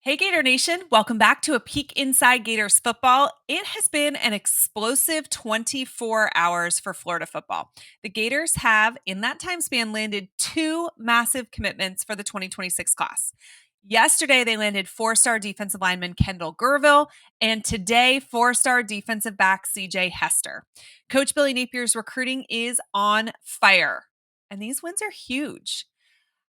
Hey, Gator Nation. Welcome back to a peek inside Gators football. It has been an explosive 24 hours for Florida football. The Gators have, in that time span, landed two massive commitments for the 2026 class. Yesterday, they landed four-star defensive lineman Kendall Gerville, and today, four-star defensive back CJ Hester. Coach Billy Napier's recruiting is on fire, and these wins are huge.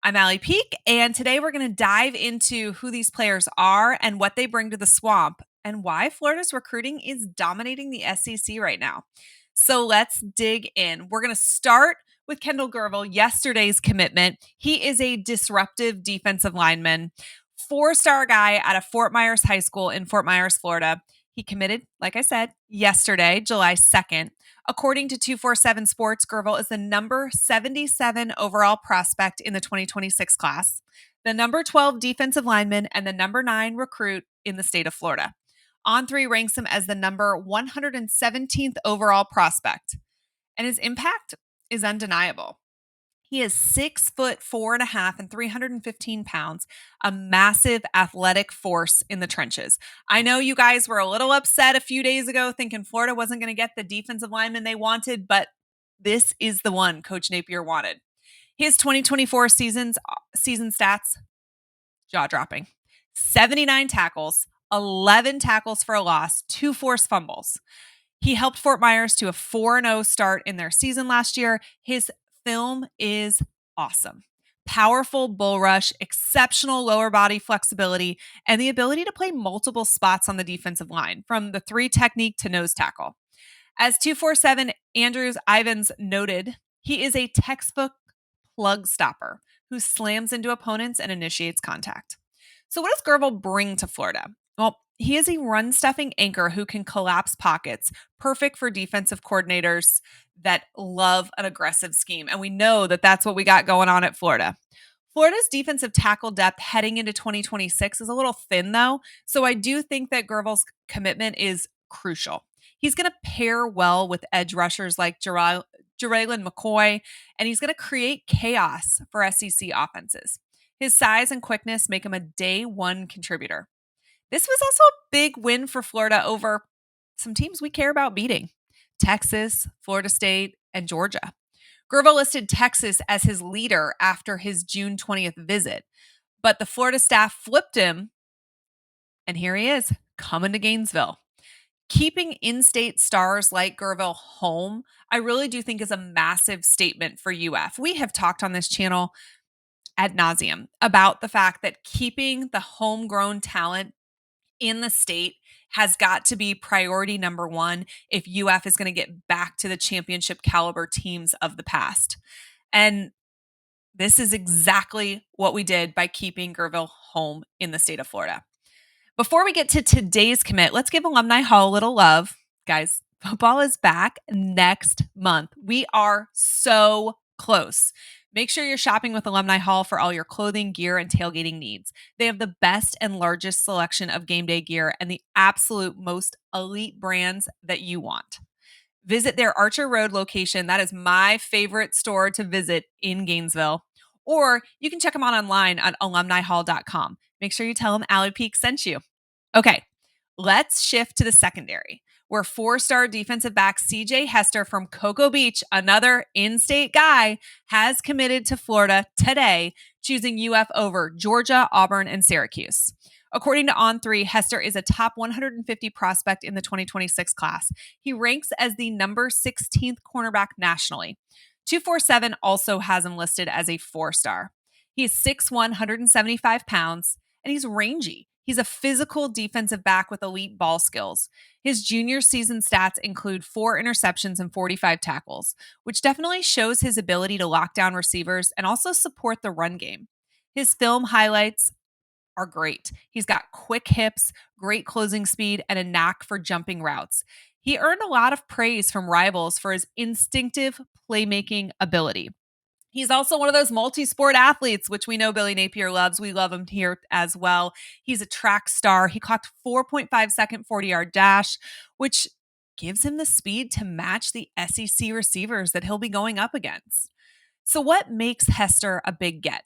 I'm Allie Peak, and today we're going to dive into who these players are and what they bring to the swamp and why Florida's recruiting is dominating the SEC right now. So let's dig in. We're going to start with Kendall Gerville, yesterday's commitment. He is a disruptive defensive lineman, four-star guy out of Fort Myers High School in Fort Myers, Florida. He committed, like I said, yesterday, July 2nd. According to 247 Sports, Gerville is the number 77 overall prospect in the 2026 class, the number 12 defensive lineman, and the number 9 recruit in the state of Florida. On3 ranks him as the number 117th overall prospect, and his impact is undeniable. He is 6'4.5" and 315 pounds, a massive athletic force in the trenches. I know you guys were a little upset a few days ago thinking Florida wasn't going to get the defensive lineman they wanted, but this is the one Coach Napier wanted. His 2024 season stats, jaw-dropping. 79 tackles, 11 tackles for a loss, 2 forced fumbles. He helped Fort Myers to a 4-0 start in their season last year. His film is awesome. Powerful bull rush, exceptional lower body flexibility, and the ability to play multiple spots on the defensive line, from the 3 technique to nose tackle. As 247 Andrews Ivins noted, he is a textbook plug stopper who slams into opponents and initiates contact. So what does Gerville bring to Florida? Well, he is a run-stuffing anchor who can collapse pockets, perfect for defensive coordinators that love an aggressive scheme. And we know that that's what we got going on at Florida. Florida's defensive tackle depth heading into 2026 is a little thin, though. So I do think that Gerville's commitment is crucial. He's going to pair well with edge rushers like Jaraylin McCoy, and he's going to create chaos for SEC offenses. His size and quickness make him a day one contributor. This was also a big win for Florida over some teams we care about beating: Texas, Florida State, and Georgia. Gerville listed Texas as his leader after his June 20th visit, but the Florida staff flipped him, and here he is, coming to Gainesville. Keeping in-state stars like Gerville home, I really do think is a massive statement for UF. We have talked on this channel ad nauseum about the fact that keeping the homegrown talent in the state has got to be priority number one if UF is going to get back to the championship caliber teams of the past. And this is exactly what we did by keeping Gerville home in the state of Florida. Before we get to today's commit, let's give Alumni Hall a little love. Guys, football is back next month. We are so close. Make sure you're shopping with Alumni Hall for all your clothing, gear, and tailgating needs. They have the best and largest selection of game day gear and the absolute most elite brands that you want. Visit their Archer Road location. That is my favorite store to visit in Gainesville. Or you can check them out online at alumnihall.com. Make sure you tell them Allie Peak sent you. Okay, let's shift to the secondary, where four-star defensive back CJ Hester from Cocoa Beach, another in-state guy, has committed to Florida today, choosing UF over Georgia, Auburn, and Syracuse. According to On3, Hester is a top 150 prospect in the 2026 class. He ranks as the number 16th cornerback nationally. 247 also has him listed as a 4-star. He is 6'1", 175 pounds, and he's rangy. He's a physical defensive back with elite ball skills. His junior season stats include 4 interceptions and 45 tackles, which definitely shows his ability to lock down receivers and also support the run game. His film highlights are great. He's got quick hips, great closing speed, and a knack for jumping routes. He earned a lot of praise from rivals for his instinctive playmaking ability. He's also one of those multi-sport athletes, which we know Billy Napier loves. We love him here as well. He's a track star. He clocked 4.5-second 40-yard dash, which gives him the speed to match the SEC receivers that he'll be going up against. So what makes Hester a big get?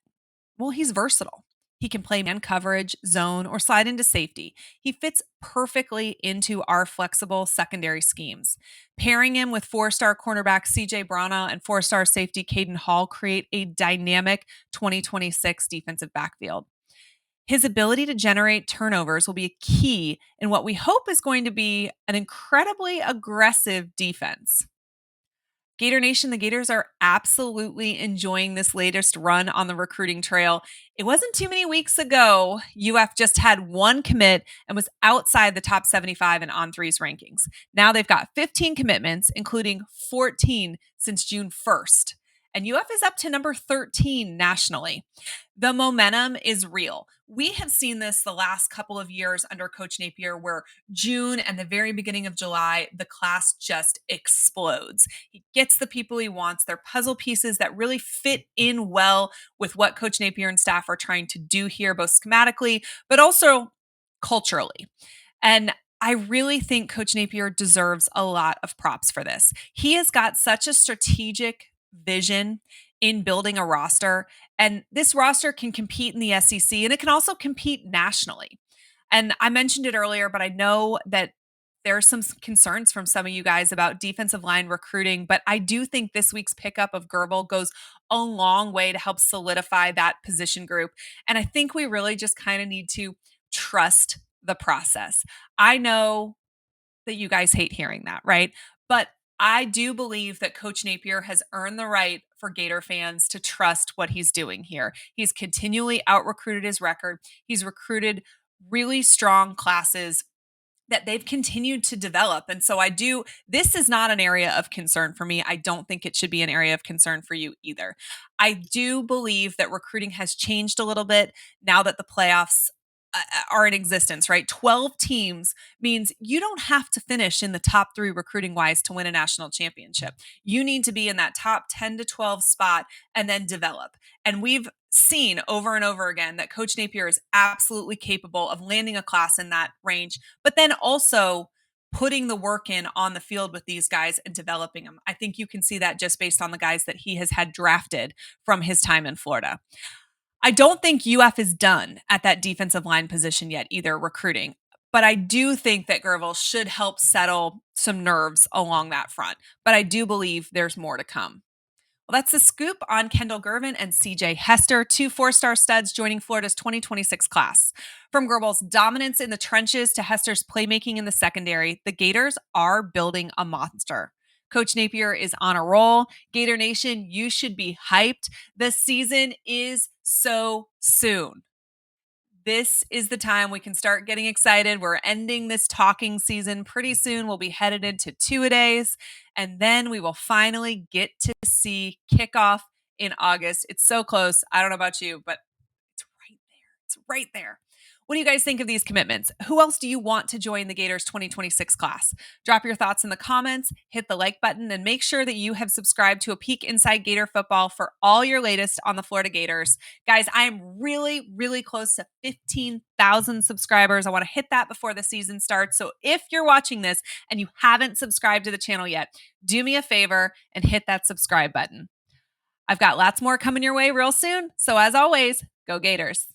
Well, he's versatile. He can play man coverage, zone, or slide into safety. He fits perfectly into our flexible secondary schemes. Pairing him with four-star cornerback CJ Brana and four-star safety Caden Hall create a dynamic 2026 defensive backfield. His ability to generate turnovers will be a key in what we hope is going to be an incredibly aggressive defense. Gator Nation, the Gators are absolutely enjoying this latest run on the recruiting trail. It wasn't too many weeks ago, UF just had one commit and was outside the top 75 in On3's rankings. Now they've got 15 commitments, including 14 since June 1st. And UF is up to number 13 nationally. The momentum is real. We have seen this the last couple of years under Coach Napier, where June and the very beginning of July, the class just explodes. He gets the people he wants. They're puzzle pieces that really fit in well with what Coach Napier and staff are trying to do here, both schematically, but also culturally. And I really think Coach Napier deserves a lot of props for this. He has got such a strategic vision in building a roster, and this roster can compete in the SEC and it can also compete nationally. And I mentioned it earlier, but I know that there are some concerns from some of you guys about defensive line recruiting, but I do think this week's pickup of Gerville goes a long way to help solidify that position group. And I think we really just kind of need to trust the process. I know that you guys hate hearing that, right? But I do believe that Coach Napier has earned the right for Gator fans to trust what he's doing here. He's continually out recruited his record. He's recruited really strong classes that they've continued to develop. And so this is not an area of concern for me. I don't think it should be an area of concern for you either. I do believe that recruiting has changed a little bit now that the playoffs are in existence, right? 12 teams means you don't have to finish in the top 3 recruiting wise to win a national championship. You need to be in that top 10 to 12 spot and then develop. And we've seen over and over again that Coach Napier is absolutely capable of landing a class in that range, but then also putting the work in on the field with these guys and developing them. I think you can see that just based on the guys that he has had drafted from his time in Florida. I don't think UF is done at that defensive line position yet either, recruiting. But I do think that Gerville should help settle some nerves along that front. But I do believe there's more to come. Well, that's the scoop on Kendall Gerville and CJ Hester, 2 four-star studs joining Florida's 2026 class. From Gerville's dominance in the trenches to Hester's playmaking in the secondary, the Gators are building a monster. Coach Napier is on a roll. Gator Nation, you should be hyped. The season is so soon. This is the time we can start getting excited. We're ending this talking season pretty soon. We'll be headed into two-a-days, and then we will finally get to see kickoff in August. It's so close. I don't know about you, but it's right there. It's right there. What do you guys think of these commitments? Who else do you want to join the Gators 2026 class? Drop your thoughts in the comments, hit the like button, and make sure that you have subscribed to A Peek Inside Gator Football for all your latest on the Florida Gators. Guys, I am really, really close to 15,000 subscribers. I want to hit that before the season starts. So if you're watching this and you haven't subscribed to the channel yet, do me a favor and hit that subscribe button. I've got lots more coming your way real soon. So as always, go Gators.